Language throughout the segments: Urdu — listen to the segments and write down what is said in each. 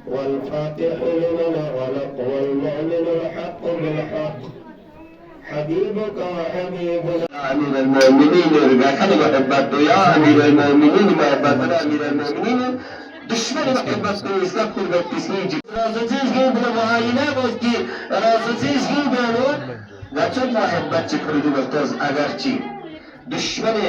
والفاتح لما غلق والمؤمن الحق بالحق حبيبك وحبيبنا أمير المؤمنين رجعنا محبته يا أمير المؤمنين محبتنا أمير المؤمنين دشمن محبته إسلام قربت تسميجي رازوزيز gibi buna muayene bozdu Rازوزيز gibi onu Nasıl محبت çıkırdı baktoz agarçı düşmanı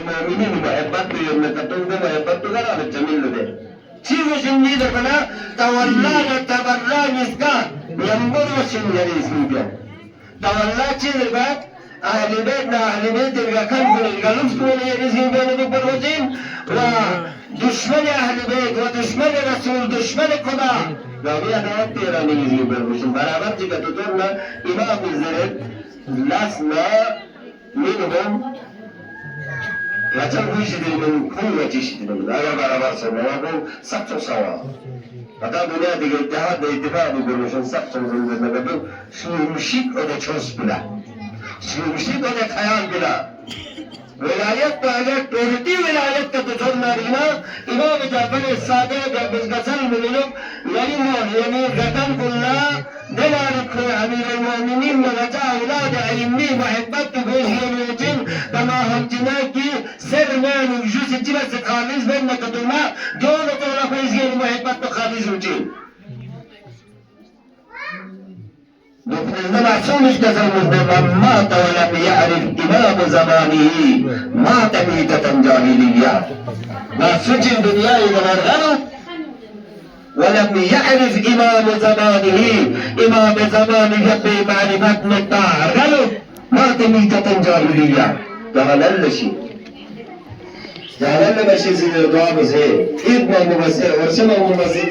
المؤمنين محبت يومنا كتوب محبت كذا بتجميل له شيء وشني ده كنا تولى تبرع مسكان ينبر وشني يسميه تولى شيء البعض أهل بيتنا أهل بيت الركان بالقلوب كل يرزقون بينهم بالوجين ودشمن أهل بيت ودشمن رسول دشمن خدا لابد أن تيراني يرزقون بالوجين برابر جدا تطورنا إمام الزرد لسنا منهم رجل ويشدي من كل وجيشدي من أنا برابر سنوابه سبت سوا هذا دنيا دي اتحاد اتفاق بالوجين سبت زين نقدر شو مشيك وده شوز بلا شمشيك وده خيال بلا ولايت اگر توحيدي ولايت کا تجرنا رينا امام جعفر الصادق بزغسل منلوك يعني غتن كلها دلالك امير المؤمنين ورجاء اولاد علمي محبت بوجه الوجين كما همتناكي سرمان وجوز الجبس خالص بينك دوما دولة طولة فيزين محبت خالص وجين معصوم اشتزل من مات ولم يعرف إمام زمانه مات ميتة جاهلية معصوم الدنيا إذا ولم يعرف إمام زمانه إمام زمانه بمعرفة متاع مات ميتة جاهلية جهلل شيء جهلل بشي زي الدعاء بسي ابن مبسي ورسم مبسي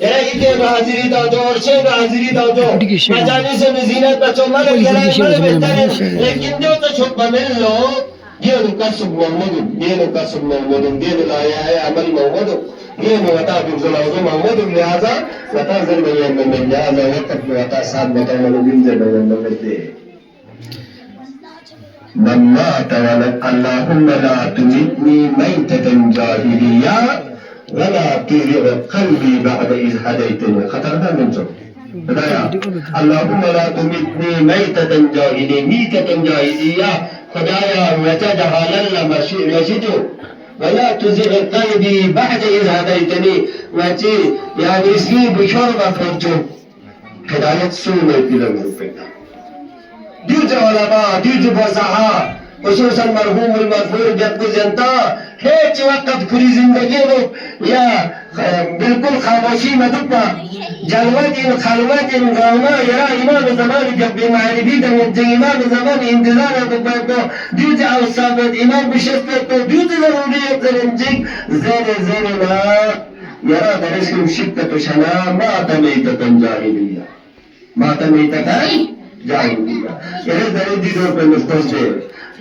era ite bahaziri da dorche bahaziri da do majani se zinet bachon male gelain male lekin jo to chot banello ye kasub muhammad ye la ya amal muhammad ye wata bi zalazo muhammad lihaza wata zal bayan min lihaza waqt wata sad bata man bin zal nabte man mata wala allahumma la tumitni maytatan jahiliya ولا تزغ قلبي بعد إذ هديتني خطرنا من جم اللهم لا تمتني ميتة جاهلية خدايا وتجهلا مشيتو ولا تزغ قلبي بعد إذ هديتني وتي يعني اسمي بشرب فرجو هداية سنة إلى مرفقنا ديوج علماء ديوج فصحاء خصوصا مرحوم المغفور جد زنتا هیچ وقت پوری زندگی رو یا بالکل خاموشی مدبا جلوت خلوت غاما یرا امام زمان جب معرفی دمت امام زمان انتظار دبا دیوت اوصابت امام بشست تو دیوت ضروریت زرنجک زیر ما یرا درسکم شکت شنا ما تمیتتا جاہلیہ یرا دردی دور پر مستوجه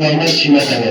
وما شمتنا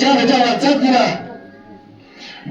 جاء تصدنا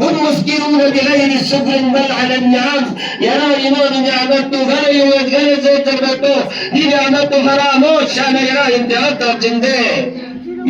هم مسكرون بغير الشكر بل على النعم يرى إيمان نعمته غير وغير زيت ربته دي نعمته فراموش أنا يرى انتهت جنده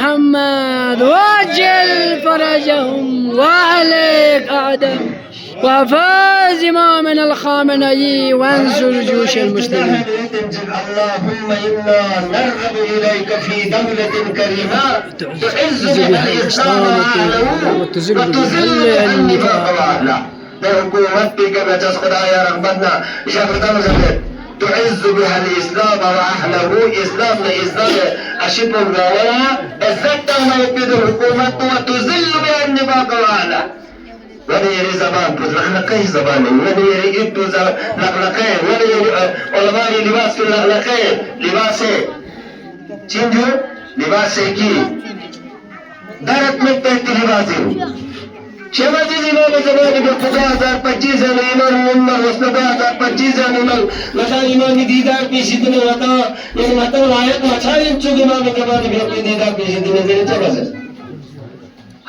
محمد وعجل فرجهم وأهلك أعدهم وفاز إمامنا الخامنئي وانصر جيوش المسلمين. اللهم إنا نرغب إليك في دولة كريمة تعز بها الإسلام وأهله وتذل بها النفاق وأهله. حكومتك كما تسقط يا رغبتنا شفتنا زمان تعز بها الإسلام وأهله. إسلامنا إسلام أشد الغوايا الزكاة ما يبدو حكومته وتذل بها النفاق وأهله. ولا يري زمان لقلقي زمان ولا يري إدو لقلقي ولا يري علماء لباس في لقلقي لباسه چنجو لباسه کی درت میں تحت لباسه شمازي إمام زمان بقضاء 2025 إمام عمر وسنبا 2025 إمام مثلا إمام ديدار بيشدنا وطا يعني مثلا آيات وچاين چوك إمام زمان بيقضي ديدار بيشدنا زين چمازه.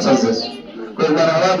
تسلسل كل مرحلات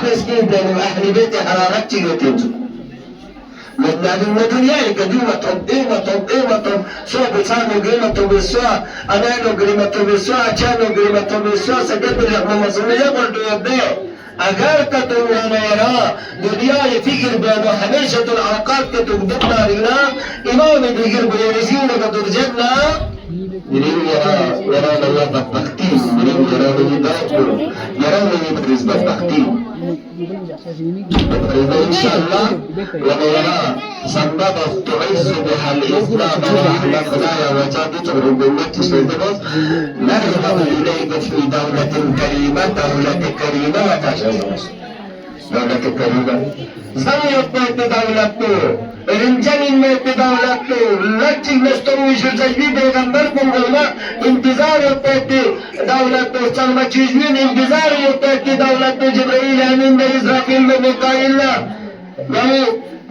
كويس جدا واهل بيت حرارات تيجي من الدنيا قديمة سوى بتسانو قيمة بسوى أنانو قيمة بسوى أجانو قيمة بسوى سجد الرحمة مسؤولية قلت يبدأ أگر كتو ونيرا دنيا يفكر بأنه حميشة العوقات كتو قدمنا رنا إمام بيقر بيرزيون كتو جنة يرين يرى الله ببختي يرين يرى من يدعو يرى من يدرس ببختي إن شاء الله ونرى سبب تعز بها الإسلام وأهل خلايا وجادة ربما تسلطنس نرغب إليك في دولة كريمة وتشرف دولة كريمة زميت بيت دولته رنجان بيت دولته لكن نستوي شرجي بيغمبر كنغلما انتظار بيت دولته سلمى تشجين انتظار بيت دولته جبرائيل أمين إسرافيل ميكائيل يعني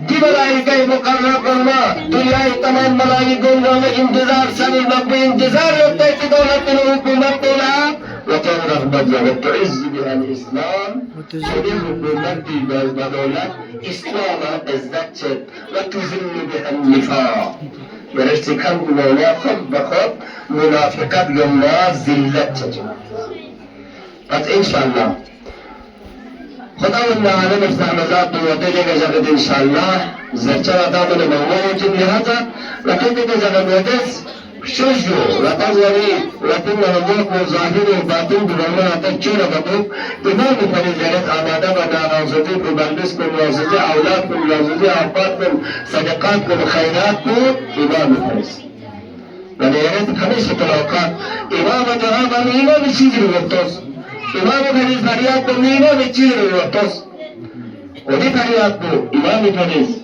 دي ملائكة مقرر قلنا دنيا تمام ملائكة قلنا انتظار سنة نبي انتظار بيت دولته حكومته لها وكان رغبت تعز بها الإسلام حكومة بدولة إسلام الزكاة وتذل بها النفاق ورشتكم منافق بخط منافقات يومنا زلت بس إن شاء الله خداوند عالم استعمالات وتجد جگد إن شاء الله زرچا دامن موجود لهذا لكن جگد ودس شجو لتزوري لكن نموك وظاهر وباطن بلما تكشور بدوك إمام فريزارت آماده بنا نازوزي ببندسكم نازوزي أولادكم نازوزي أفاتكم صدقاتكم خيراتكم إمام فريز ونيرت خمسة الأوقات إمام جهاز إمام الشيء الوقتوس إمام فريز فرياتكم إمام الشيء الوقتوس ودي فرياتكم إمام فريز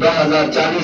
2040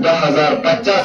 2050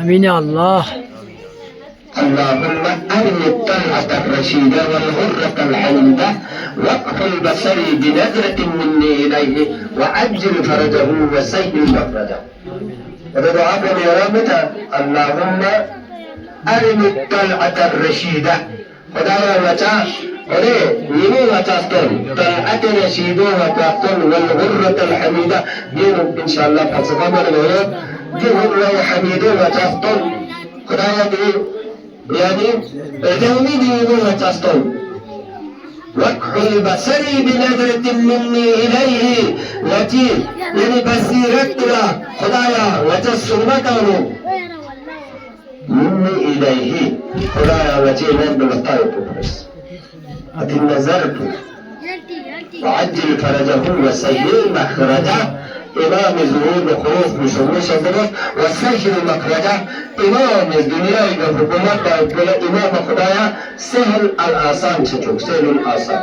آمين يا الله. اللهم أرن الطلعة الرشيدة والغرة الحميدة واقفل بصري بنظرة مني إليه وعجل فرجه وسهل مخرجه ودعاء يا رامتا اللهم أرن الطلعة الرشيدة خدايا وتا ولي يمو وتاستون طلعة رشيدة وتاستون والغرة الحميدة دين إن شاء الله فلسفة الغرب دي غرة حميدة وتاستون خدايا دي يعني دومي دي يمو وتاستون واكحل بصري بنظرة مني إليه التي يعني بصيرتنا خدايا وتسلمته مني إليه خدايا التي من بالطيب بس لكن نزلت وعجل فرجه وسير مخرجه إمام ظهور خروف بشموش الدرس وسجل مخرجه إمام الدنيا حكومات إمام خدايا سهل الآسان تشوف سهل الآسان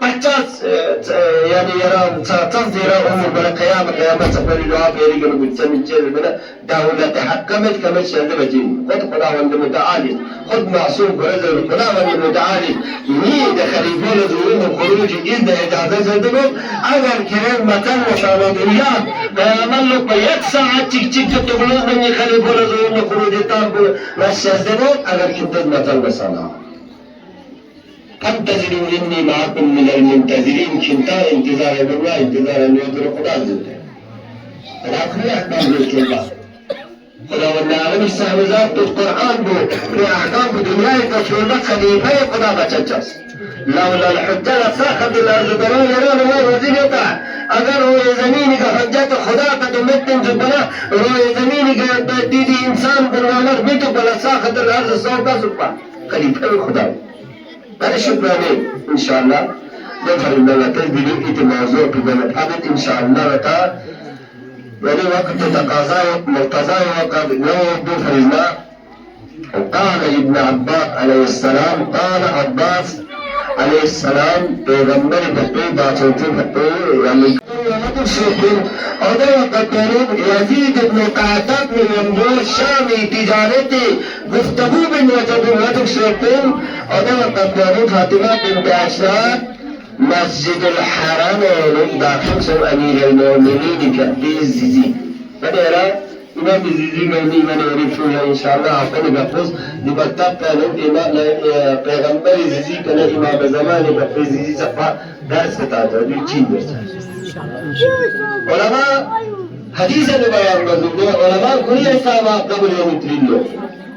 50 يعني يرى تصدر أمور بلا قيامة سفر الوهاب يريد أن يتسمى الجيل بلا دولة تحكمت كما شهد بجين خد قضاء وند متعالي خد معصوم برزل قضاء وند متعالي ميد خليفة لزوين الخروج إذا إجازة زدنو أگر كريم متن وشانا دنيا ملوك بيك ساعة تيك تيك تبلوغ من خليفة لزوين الخروج تاب نشهدنو أگر كنتد متن بسانا فانتظروا إني معكم من المنتظرين كنتا انتظار الله انتظار أن يدر قضاء زدنو لكن أحكام بالكلمة خدا والنعلم السهمزات بالقرآن في أحكام دنياي تصويبات خليفة خدا بچچس لولا الحجة لساخت الأرض درون يرون الله وزينتا اگر روی زمینی کا حجت خدا کا تو متن جو بنا روی زمینی کا دیدی انسان بنامر بھی تو بلا ساخت الأرض صوبا صوبا خليفة خدا أنا شكراني إن شاء الله نفر الله تجدي إنت موضوع في بلد حدث إن شاء الله وتا يعني وقت تقاضى مرتضى وقت نوض فرزنا قال ابن عباس عليه السلام قال عباس عليه السلام پیغمبر بطو باچوچو بطو يعني هذا وقت يزيد بن قعتاب من منظور شامي تجارتي گفتگو بن وجد وقت سيكون هذا وقت فاطمة بنت أشرار مسجد الحرام داخل سو أمير المؤمنين كأبي الزيزي فديرا إمام الزيزي مهني من يعرفه إن شاء الله أفضل بقص لبطاب كانوا پیغمبر الزيزي كان إمام زمان بقص الزيزي سفا درس تاجر يجين درس علماء حديث بيان بزرگه علماء كل إسلام قبل يوم تريلو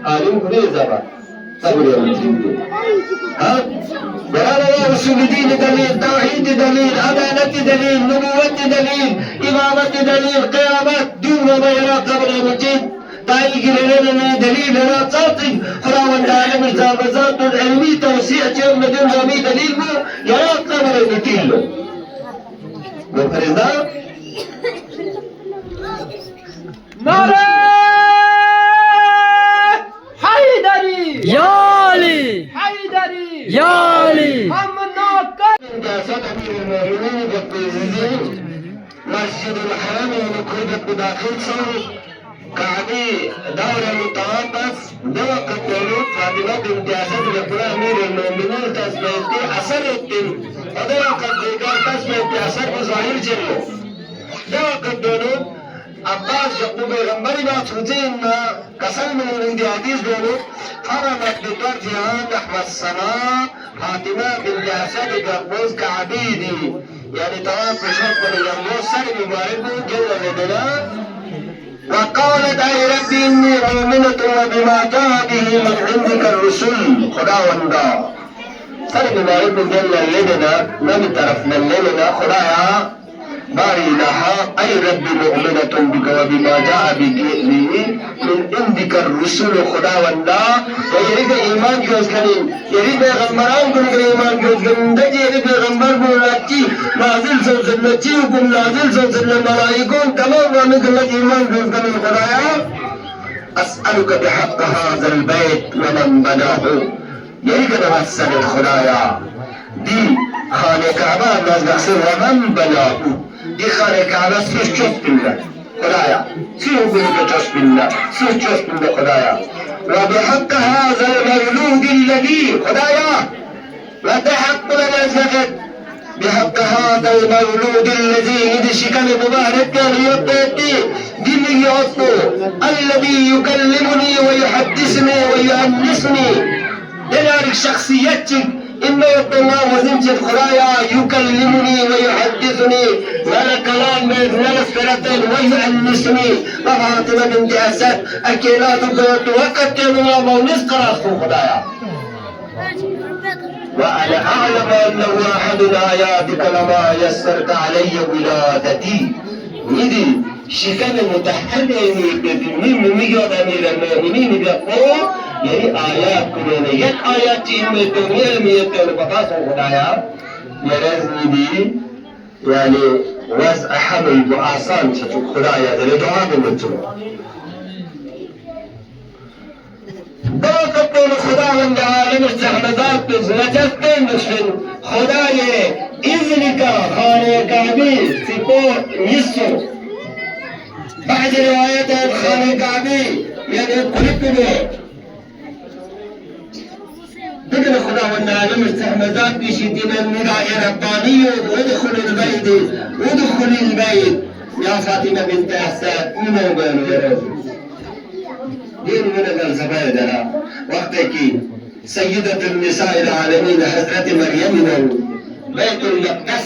عالم كل إسلام قبل يوم تريلو ها بلال الله رسول دين دليل توحيد دليل أمانة دليل نبوة دليل إمامة دليل قيامات دون ما يرى قبل المجيد تايق لنا دليل لنا تعطي خراوان العالم الزابزات العلمي توسيع يوم مدين رمي دليل يرى قبل المجيد وفرزا نعرة حيدري يالي حيدري يالي هم ناكر جاسد أمير المؤمنين بالقيزيزين مسجد الحرام ونقربت بداخل صور كعبي دورة متوقف دوق الدولوت فاطمة بنت أسد لقرى أمير المؤمنين تسميتي أسر الدين ودوق الدولوت تسميتي أسر بظاهر جلو دوق الدولوت عباس جبو پیغمبری بات حسین قسم من عندي حدیث دولو فرمت بطرفها نحو السماء فاطمة بنت أسد قربوز كعبيدي يعني طواف بشرط من الجنبوز سر مبارك جل لدنا وقالت أي ربي إني مؤمنة وبما جاء به من عندك الرسل خدا وندا سر مبارك جل لدنا نبي طرف من لدنا خدايا باري لها أي رب مؤمنة بك وبما جاء به من عندك الرسل خدا وندا ويريد إيمان جوز كريم يريد غمران كل إيمان جوز كريم دجي يريد غمر بولاتي نازل سلسلتي وكم نازل سلسلة ملائكون تمام ونقل إيمان جوز كريم خدايا أسألك بحق هذا البيت ومن بناه يريد نوسل الخدايا دي خانه كعبة الناس بحسن ومن بناه دي خانه كعبة سوش جوز بالله خدايا سوش جوز بالله سوش جوز بالله خدايا وبحق هذا المولود الذي خدايا وتحق لنا زفت بحق هذا المولود الذي يدشكن مبارك كان يبدي دمي يعطو الذي يكلمني ويحدثني ويؤنسني لذلك شخصيتك إن الله وزنجد خرايا يكلمني ويحدثني ولا كلام من الفرتين ويؤنسني فاطمة بنت أسد أكيلات قلت وقت الله ونسقر أخو خرايا وأنا أعلم أنه أحد آياتك لما يسرت علي ولادتي نيدي شكل متحدث من مليون أمير المؤمنين بيقول يعني آيات كلنا يك آيات إن الدنيا ميتون بقاس خدايا يرزني دي يعني وزع حمل بآسان شتوك خدايا ده دعاء بمتون دوقتون خدا من عالم الزحمزات نجستين نشفن خدايا إذنك خانه كعبي سيبو نصو بعض روايات خانه كعبي يعني قلبه ذكر خداوند عالم استحمزات بشدين النداء رباني وادخل البيت ادخل البيت يا فاطمة بنت أسد من بينو يا رجل دين من الزبادة وقتك سيدة النساء العالمين حضرت مريم بيت المقدس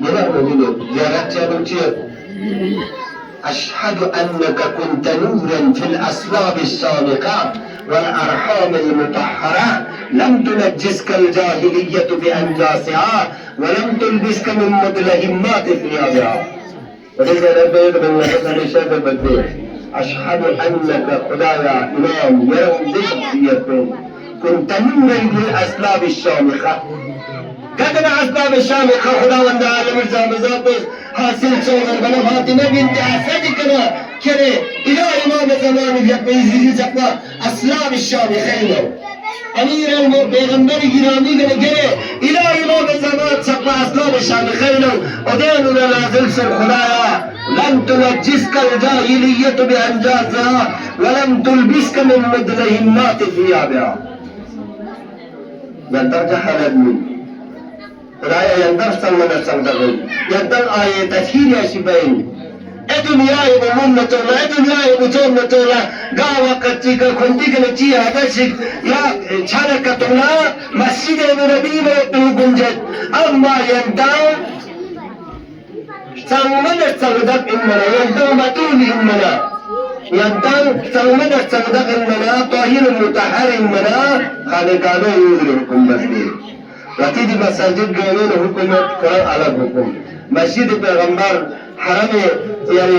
يلا نقول زيارات جابوتير أشهد أنك كنت نورا في الأصلاب السابقة والأرحام المطهرة لم تنجسك الجاهلية بأنجاسها ولم تلبسك من مدلهمات ثيابها ولذا نبيت من نحن شاب البديع أشهد أنك خدايا إمام يوم بشخصيتين كنت نورا في الأصلاب الشامخة قدنا أسباب الشامخة خداوند عالم الزامزات حاصل صوغر بنا فاطمة بنت أسد كنا كره إلى إمام زمان يقبيزي سقنا أسلاب الشامخين أمير المبيغمبر جرامي كره إلى إمام زمان سقنا أسلاب الشامخين وديننا لازل سر خدايا لم تنجسك الجاهلية بأنجازها ولم تلبسك من مدلهمات ثيابها من ترجح لدمي رايا يندر سلمنا سلدغل يندر آية تشهير يا شبين الدنيا يبمون تولا الدنيا يبتون تولا قاوة كتيك كنتيك نتي هذا شيء يا شارك تولا مسجد النبي بيتو بنجد أما يندر سلمنا سلدغ إننا يندر مطول إننا يندر سلمنا سلدغ إننا طاهر متحر إننا خالقانو يوزركم مسجد وتيجي مساجد قانون حكومة كان على حكومة مسجد پیغمبر حرم يعني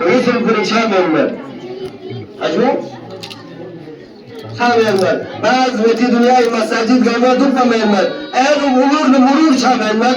رسول فرشا محمد أجمع شامل بعض وتي دنيا مساجد قانون دل محمد أهل مرور شامل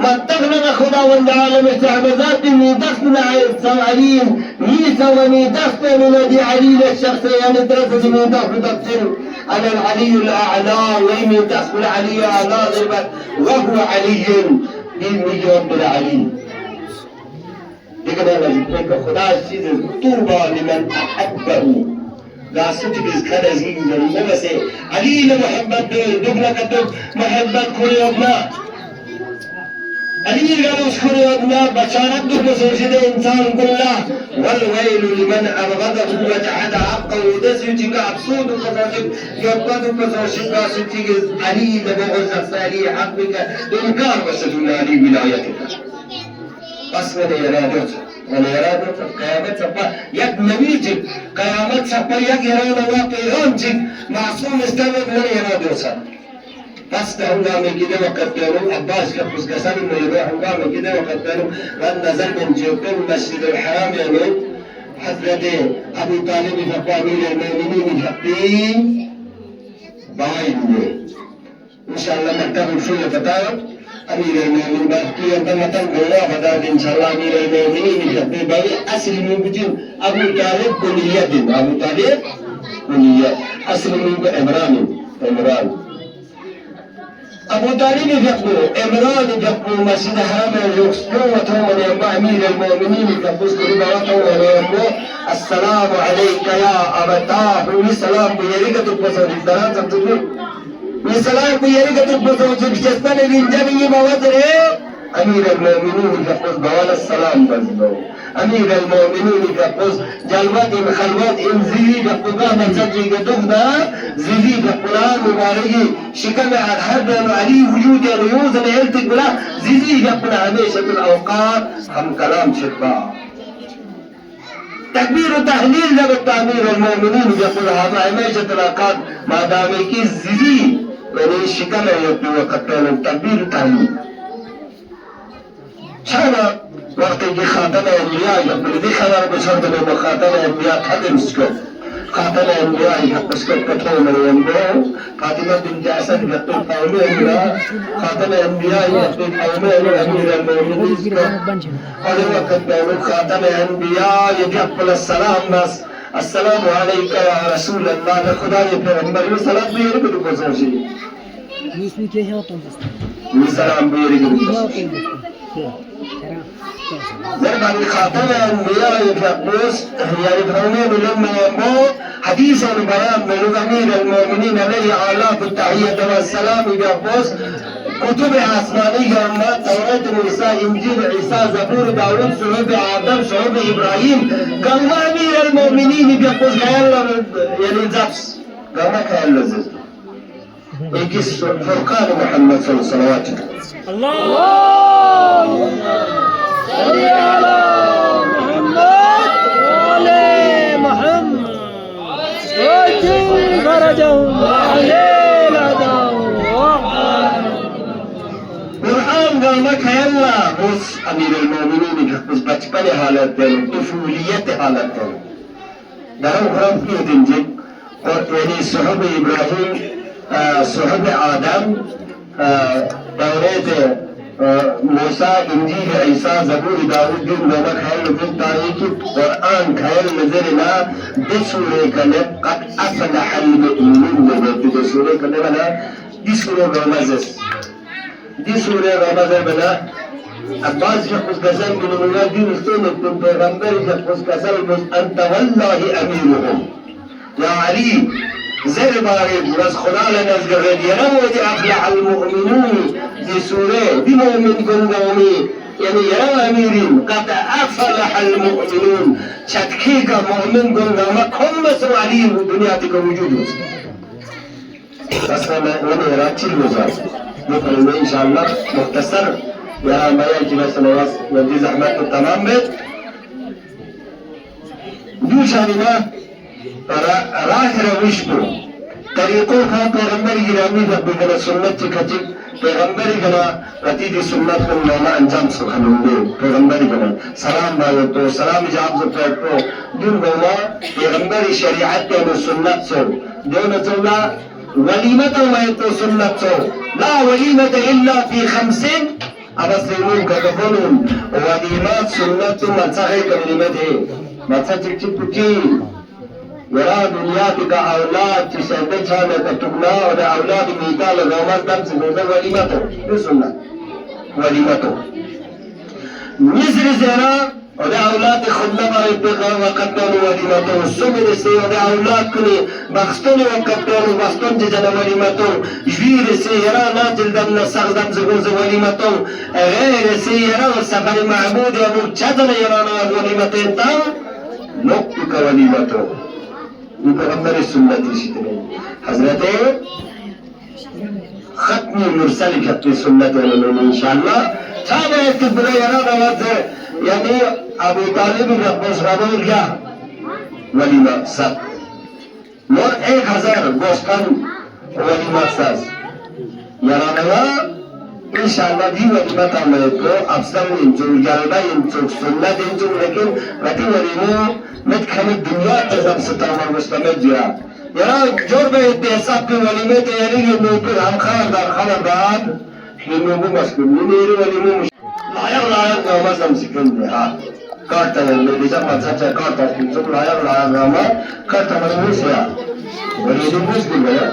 متقنا خداوند عالم استحبازات دخلنا عليم ميسا دخل من دي علي الشخصية يعني دراسة من دخل تفسير على العلي الأعلى ومن دخل علي أعلى وهو علي بالمليون بالعلي لكن أنا جبتك خدا الشيء طوبى لمن أحبه لا ستبز كذا زين بس علي لمحبة دبلك محبة كريمنا علي قالوا اشكروا ابنا بشارت بسوشد انسان كله والويل لمن ابغضه وجحد حقه ودسيتك ابسود وقصاشد يقبض بسوشد باسيتك علي لبغض الثاني حقك انكار بسجون علي ولايتك بس من يرادوت قيامت سبا يد نبيجك قيامت سبا يد يرانا واقعونجك معصوم استمد من يرادوسا بس هنگامه كده وقت دارو عباس كبس كسر انه يروح هنگامه كده وقت دارو لان نزل من جوكم مسجد الحرام يعني حضرت ابو طالب فقامير المؤمنين الحقين باين ان شاء الله مكتب الفل فتاوى امير المؤمنين باقي انت متن غوا فتاوى ان شاء الله امير المؤمنين الحقين باقي اصل الموجود ابو طالب كلية ابو طالب كلية اصل الموجود عمران أبو طالب يقول إمران يقول مسجد حرام يقول وتومن يا أمير المؤمنين يقول كل وتومن يقول السلام عليك يا أبتاه والسلام بيريك تبصر الدراسة تقول والسلام بيريك تبصر تجسنا الإنجابي بوزره أمير المؤمنين يقول بوال السلام بزلو أمير المؤمنين يقول جلوات خلوات إنزيلي يقول بها مسجد قدومنا زيدي القرآن مباركي شكل الحرب علي وجود يوزن يلتق بلا زيدي يقول همیشه الأوقات هم كلام شبا تكبير وتهليل لبت أمير المؤمنين يقول هذا همیشه الأوقات ما دامي كي زيدي يعني شكل يقول وقتل تكبير وتهليل شانا وقت کی خاتم انبیاء يقول دي خبر بشرط میں خاتم انبیاء خاتم سکو خاتم انبیاء اس کو کتھو مریم کو فاطمہ بنت اسد يقول قول انبیاء خاتم انبیاء يقول قول امیر المؤمنین اور وقت میں خاتم انبیاء يقول السلام بس السلام عليك يا رسول الله خدا کے پیغمبر صلی اللہ علیہ وسلم کو سوچی سلام بيري زربان خاتم الأنبياء يفقس يعرفونه لما يموت حديث البيان من أمير المؤمنين عليه آلاف التحية والسلام يفقس كتب آسمانية أما توراة موسى إنجيل عيسى زبور داود صحف آدم صحف إبراهيم قال أمير المؤمنين يفقس يعني زبس قال ما كان لزز يجي فرقان محمد صلى الله عليه وسلم الله صل على محمد وعلى محمد وجه فرجهم وعليل قرآن قال لك يلا بص أمير المؤمنين بس بچپن حالت دل طفولیت حالت دل درم خراب کیوں دنجی اور یعنی صحب ابراہیم صحب آدم دورت موسى إنجيل عيسى زبور داود دين نمك خيال في التاريخ قرآن خيال نزلنا بسورة كلب قد أفلح المؤمنون بسورة كلبنا دي سورة رمزس دي سورة رمزس بنا عباس يقول قسم من المنادين السنة من پیغمبر يقول قسم أنت والله أميرهم يا علي زر بارد ورز خدا لنزگر يرم ودي أفلح المؤمنون دي سورة دي مؤمن قنقومي يعني يرم أميرين قد أفلح المؤمنون شتكيك مؤمن قنقوما كم مسوا عليه الدنيا تك وجوده بس أنا راتي الوزار نقول إن شاء الله مختصر يا ما يجي مثلا ودي زحمات التمام بيت دوش علينا راه روش بو طریقوں کا پیغمبر گرامی ربنا سنت کچ پیغمبر گنا رتی دی سنت کو نما انجام سخنوں دے پیغمبر گنا سلام بھائی تو سلام جواب سے تو دین گنا پیغمبر شریعت کے سنت سے دون چلا ولیمت و تو سنت سے لا ولیمت الا فی 50 ابسلون كتفون وليمات سنة متصحي كلمات هي متصحي تبكي يرى دنياتك أولاد تسندتها لتتبنا ولا أولاد ميتال غومات دم سنوزة وليمته بسنة وليمته مصر زيرا ولا أولاد خدمة ربك وقدروا وليمته السمر سي ولا أولاد كني بخستون وقدروا بخستون جزنا وليمته جوير سيرا ناجل دم نسخ دم زغوز وليمته غير سيرا والسفر معبود ومجدنا يرانا وليمته تام نقتك وليمته پیغمبر سنتی شدنی حضرت ختم مرسل ختم سنت انشاءاللہ چاہتا ہے کہ بلے یرا رواد ہے یعنی ابو طالب ربس ربو گیا ولیمہ سب مور 1000 گوستان ولیمہ ساز یرا رواد انشاءاللہ دی ولیمہ تعمل کو افضل انجل جلبہ انجل سنت انجل لیکن رتی ولیمہ مدخل الدنيا تزم ستامر مستمر جرا يرى جرب الدهساب في وليمة يريد النوبر هم خاردار خلبات حينوبو مسكنين يري وليمة مش لايق نوما سمسكن بها كارتا اللي جمع تسجى كارتا تنسوك لايق نوما كارتا مرموس يا وليدو مسكن بها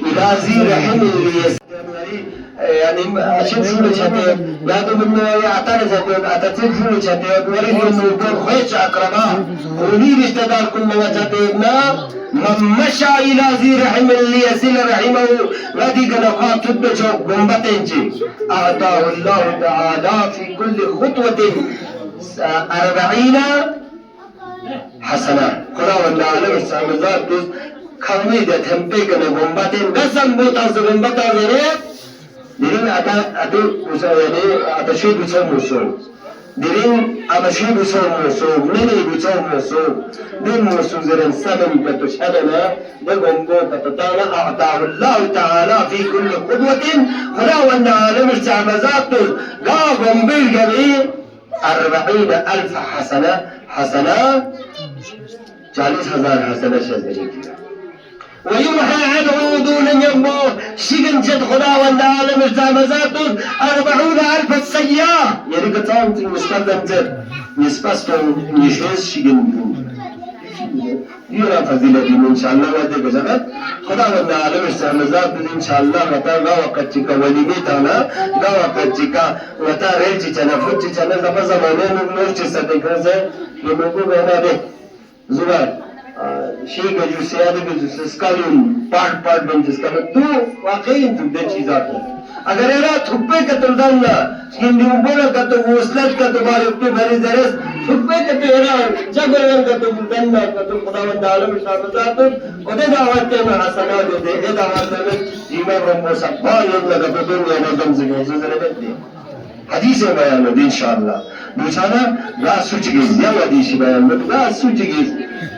إلى ذي رحم يعني عشان شو اللي شتى بعده منه يعترض أتتم شو اللي شتى وريد إنه يكون خيش أقرباء وني رشتدار كل ما شتى من مشى إلى ذي رحم اللي يصل رحمه غادي قنقات تبجو بمبتنجي أعطاه الله تعالى في كل خطوة 40 حسنة خدا والله على السامزات خميدة تنبيك نبومباتين قسم بوتاز بومباتاز ديرين يعني أتشي بيسو موسو ديرين أمشي بيسو موسو مني بيسو موسو دين موسو زرين سمن بتشهدنا دقومبو بتطانا أعطاه الله تعالى في كل قدوة هنا وانا عالم السامزات قاقم بالجميع 40,000 حسنة 40,000 حسنة شازرين ويمحى عنه دون يمه شيء جد خدا ولا عالم الزامزات 40,000 السياح يعني قطعهم المستخدم جد نسبتهم نشوز شيء يرى فضيلة إن شاء الله وده بزغت خدا ولا عالم الزامزات إن شاء الله متى وقت تك وليمتنا وقت تك متى رجع تنافس تنا زمان زمانه نور تسدقنا يمكن بينا ده زبال شيء كجو سيادة كجو سكالون part بن جسكالون تو واقعي انتو ده چیزات ہے اگر ایرا تھپے کتل داننا ہندی مبولا کتو وصلت کتو بارکتو بھری درس تھپے کتو ایرا جگرگن کتو دننا کتو خداوند عالم شامزاتو کتے دعوات کے میں حسنہ دے دے اے دعوات میں جیمہ رمو سبار یدنا کتو دنیا نظم زگوزو زربت دے حدیث بیان دے انشاءاللہ بوچانا لا سوچگیز یا حدیث بیان دے لا سوچگیز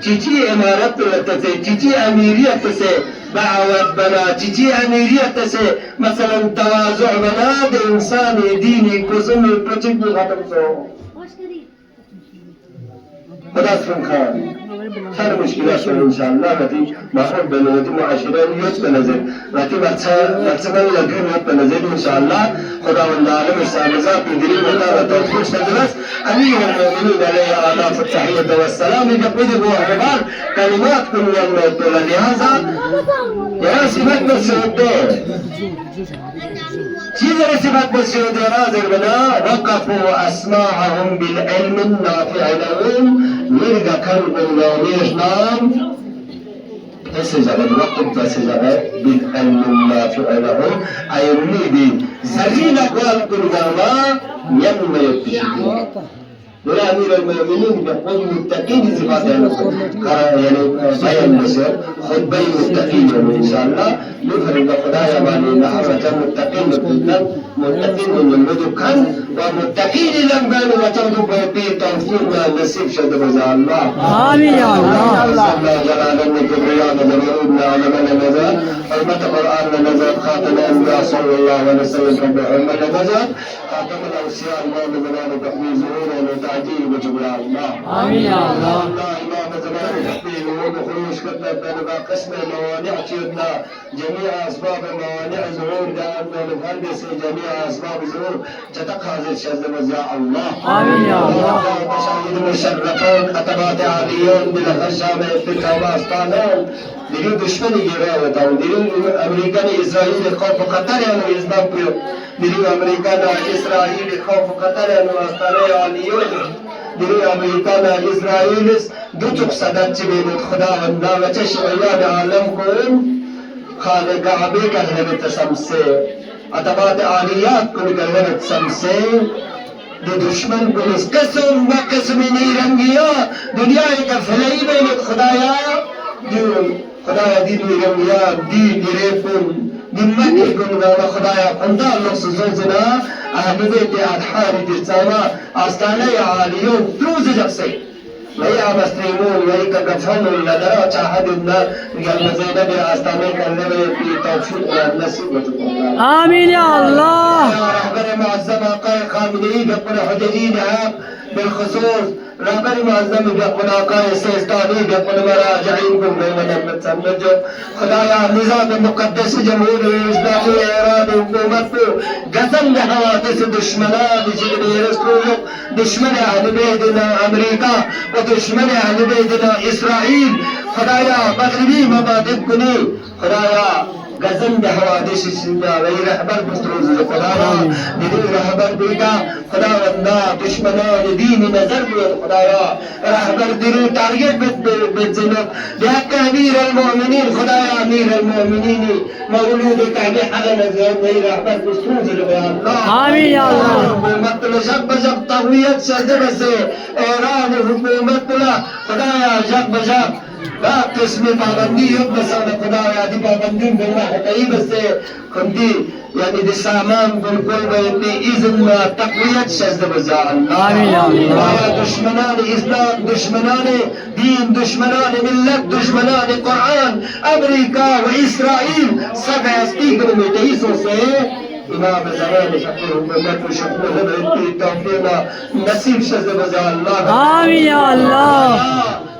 چیچی امارت لتسے چیچی امیریت سے دعوت بنا چیچی امیریت سے مثلا تواضع بنا دے انسان دینی کسم پچک بھی ختم سو خدا سن خان خیر مشکلات انشاءاللہ وتی محفوظ بنا وتی معاشرانیت بنظر وتی مرتبہ لگنیت بنظر انشاءاللہ خدا والله عالم السامزات مديرين مدارة توفيق شدرس أمير المؤمنين عليه آلاف التحية والسلام يقول هو عبار كلمات كل يوم يقول لهذا يا سمات بالسعودية چیز رسمت بالسعودية ناظر بنا وقفوا أسماعهم بالعلم النافع لهم يرجع كلب النوميش نام فسجد وقت فسجد بالعلم النافع لهم أي يريد زرين أقوال كل ذرة يم يبتشكون ولا أمير المؤمنين يقول متقين صفات يعني بيان بسيط خد بين متقين إن شاء الله يفرق خدايا بني نحوة متقين بالكل متقين من المدكان ومتقين لم كانوا وتوضوا به توفيق نصيب شد رضا الله آمين يا الله الله جلاله وكبرياء جلالنا على من نزل حرمة القرآن نزل خاتم الأنبياء صلى الله عليه وسلم كبرهما نزل خاتم الأوصياء الله نزل بتحميد ظهوره وتعجيل وجبراء الله آمين يا الله الله إمام زمان تحميل وخروج كتنا بين قسم الموانع تيرنا جميع أسباب موانع ظهور دعنا نفندس جميع أسباب ظهور تتقاضي الشذ وزياء الله آمين يا الله تشاهد مشرفان أطباء عاليون بالخشام اتفاق آستانان دیگه دشمنی گیره و داون دیگه امریکا نه اسرائیل خوف و خطر یانو اسلام پیو دیگه امریکا نه اسرائیل خوف و خطر یانو آستانه عالیون دیگه امریکا نه اسرائیل دو تقصدت چی بید خدا و نامچه شعیان عالم کن خانه کعبه کلمت سمسه اطباء عالیات کن کلمت سمسه دو دشمن کنیس قسم و قسمی نیرنگیا دنیای که فلایی بینید خدایا دیون خدایا دی نیرنگیا دی گریفون دی مکی کنگا و خدایا خندا نقص زوزنا اهل بیت ادحاری درسانا آستانه عالیون دروز جبسی ويا مسلمون ويا كفرون لدرا شاهدنا قال زينب آستانه كلمه في توفيق نصيب آمين يا الله يا رهبر معظم قائد خامنئي بقنا حججين عام بالخصوص رهبر معظم بقنا قائد سيستاني بقنا مراجعين كم بيمنا متسمجو خدايا نظام مقدس جمهور الإسلامي إيران حكومته قسم لحوادث دشمنان جبن يرسلوا دشمن أهل بيتنا أمريكا ودشمن أهل بيتنا إسرائيل خدايا مغربي مبادئ كني خدايا قسم بحوادث السنة وهي رهبر بستروز خدايا بدون رهبر بيتا خدا وندہ دشمنان دین نظر بيت خدايا رهبر ديرو تارجت بتزنب بحق امير المؤمنين خدايا امير المؤمنين مولود تعليق على نظر وهي رهبر بستروز الله آمين يا الله حکومت جب بجب تقویت شدر سے ایران حکومت خدایا جب بجب با قسم پابندی یب بسان خدایا دی پابندی بنا حقیب سے خندی یعنی دی سامان بالکل بیتی اذن تقویت شدر بجا آمين يا الله خدایا دشمنان اسلام دشمنان دین دشمنان ملت دشمنان قرآن امریکا و اسرائیل سب ہستی کرنے تیسوں سے امام زمان فقیر حکومت و شکر حضرت توفیقنا نصیب شد بزا اللہ آمين يا الله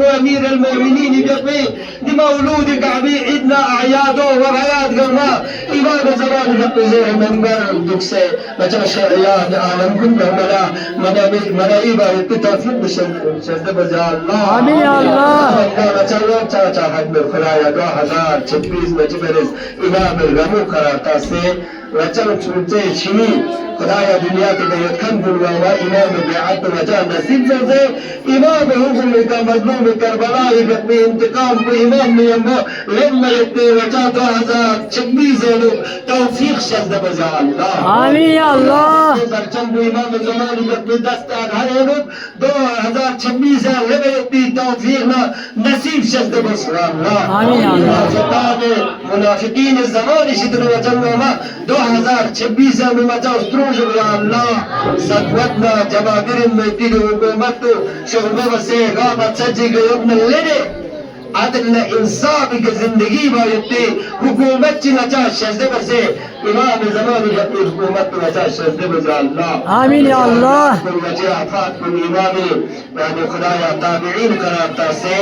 وامير المؤمنين يقضي لمولود كعبي عيدنا اعياده وغياد قلنا امام الزمان يقضي زير منبر دكسي مجا شعيان عالم كله ملائبه التوفيق بشد بزا الله آمين يا الله چاچا حد میں خدایا 2026 میں جبریز امام الغمو قرار تاسے وچن چونچے چینی خدایا دنیا کے لیے کھن بلواوا امام بیعت وجہ نصیب سے امام حکم کا مظلوم کربلا اپنے انتقام کو امام نے لما لیتے وجہ 2026 توفیق شد بزا اللہ آمين يا الله برچم امام زمان اپنے دست آدھارے 2026 لبیتی توفیق نصیب شد بزا اللہ آمين يا الله منافقین الزمان شدر وجنوما 2026 میں مجا استروج یا اللہ سقوتنا جبابر میتیر حکومت شغبہ سے غابت سجی گئی ابن لینے عدل انصاف کی زندگی بایتی حکومت چی نچا شزدہ سے امام زمان اپنی حکومت نچا شزدہ بزا اللہ آمين يا الله کل وجہ افات کل امام یعنی خدایا تابعین قرارتا سے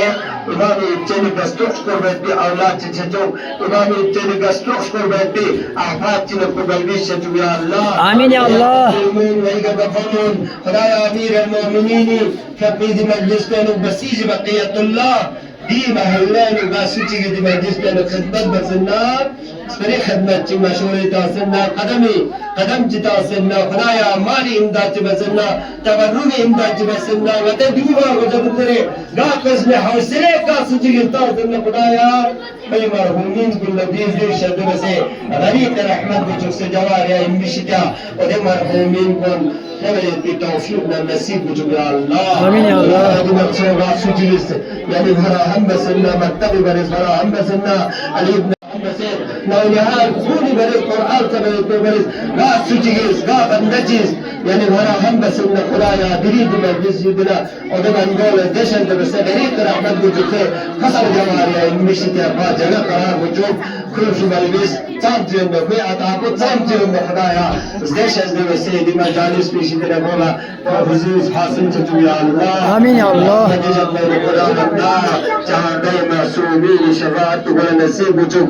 امام ابتنی گستوخ کر بیتی اولاد چی چھتو امام ابتنی گستوخ کر بیتی احفاد چی نکو بلبی چھتو یا اللہ آمين يا الله المؤمنين ويقبضون خدايا امير المؤمنين كبيد مجلس كانوا بسيج بقية الله دي محلان وباسوتي دي مجلس كانوا خدمت بسنا اسمري خدمت مشهورة تاسنا قدم تاسنا خدايا مالي امداد بسنا تبرم امداد بسنا وتدوبا وجبتري لا قسم حوصلة كاسوتي تاسنا خدايا بي مرحومين كل دين دي شد بسي غريق رحمت بجوكس جواريا امبشتا ودي مرحومين كن نبي توفيقنا النصيب بجوك الله آمين يا الله هذه مقصود راسو جلس يعني فرا هم بسنا مكتبي برز فرا هم بسنا علي بن بسير نولها كوني برز قرآن برز راسو جلس غاب النجس يعني فرا هم بسنا خلايا بريد مجلس يدنا ودنا نقول دشن بس بريد رحمت بجوك قصر جواريا امبشتا فاجنا قرار بجوك كل مجلس تابجون بكوي أتاكو تابجون بخدايا زدش أزدم السيدي مجالس في شدنا مولا وحزوز حاصل تتويا الله آمين يا الله. نجد الله القرآن الله جهاں معصومين شفاعت تقول نصيب بچوك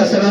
مثلا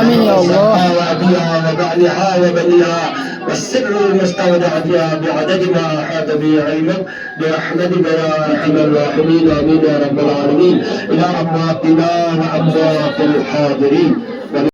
آمين يا الله. وأبيها وبعلها وبنيها والسر المستودع فيها بعدد ما أحاط به علمك برحمتك يا أرحم الراحمين آمين يا رب العالمين إلى أمواتنا وأموات الحاضرين